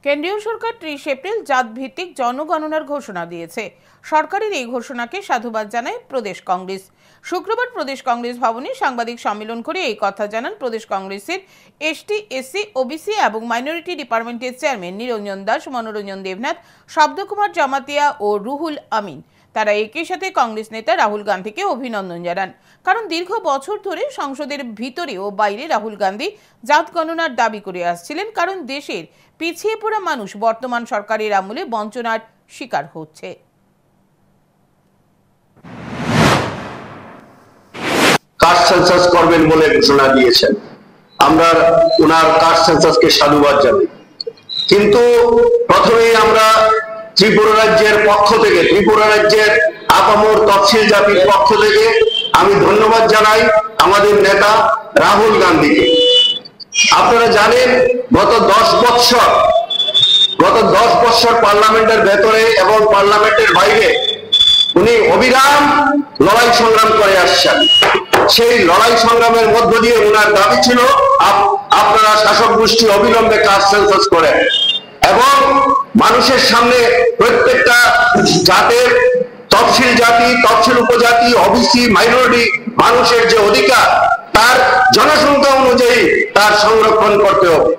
কেন্দ্রীয় সরকার ৩০ এপ্রিল জাত ভিত্তিক জনগণনার ঘোষণা দিয়েছে। সরকারের এই ঘোষণাকে সাধুবাদ জানায় প্রদেশ কংগ্রেস। শুক্রবার প্রদেশ কংগ্রেস ভবনে সাংবাদিক সম্মেলন করে এই কথা জানান প্রদেশ কংগ্রেসের এসটি, এসসি, ওবিসি এবং মাইনরিটি ডিপার্টমেন্টের চেয়ারম্যান নিরঞ্জন দাস, মনোরঞ্জন দেবনাথ, শব্দকুমার জমাতিয়া ও রুহুল আমিন। তারা একই সাথে কংগ্রেস নেতা রাহুল গান্ধীকে অভিনন্দন জানান। কারণ দীর্ঘ বছর ধরে সংসদের ভিতরে ও বাইরে রাহুল গান্ধী জাত গণনার দাবি করে আসছিলেন, কারণ দেশের পিছিয়ে পড়া মানুষ বর্তমান সরকারের আমলে বঞ্চনার শিকার হচ্ছে। কাস্ট সেন্সাস করবেন বলে ঘোষণা দিয়েছেন। আমরা ওনার কাস্ট সেন্সাসকে সাধুবাদ জানাই। কিন্তু প্রথমেই আমরা ত্রিপুরা রাজ্যের পক্ষ থেকে, ত্রিপুরা রাজ্যের আপামর তফসিল জাতির পক্ষ থেকে আমি ধন্যবাদ জানাই আমাদের নেতা রাহুল গান্ধীকে। আপনারা জানেন গত 10 বছর পার্লামেন্টের ভেতরে এবং পার্লামেন্টের বাইরে উনি অবিরাম লড়াই সংগ্রাম করে আসছেন। সেই লড়াই সংগ্রামের মধ্য দিয়ে ওনার দাবি ছিল আপনারা শাসক গোষ্ঠী অবিলম্বে কাস্ট সেন্সাস করেন এবং মানুষের সামনে প্রত্যেকটা জাতের তফসিল জাতি, তফসিল উপজাতি, ওবিসি, মাইনরিটি মানুষের যে অধিকার তার জনসংখ্যা অনুযায়ী তার সংরক্ষণ করতে হবে।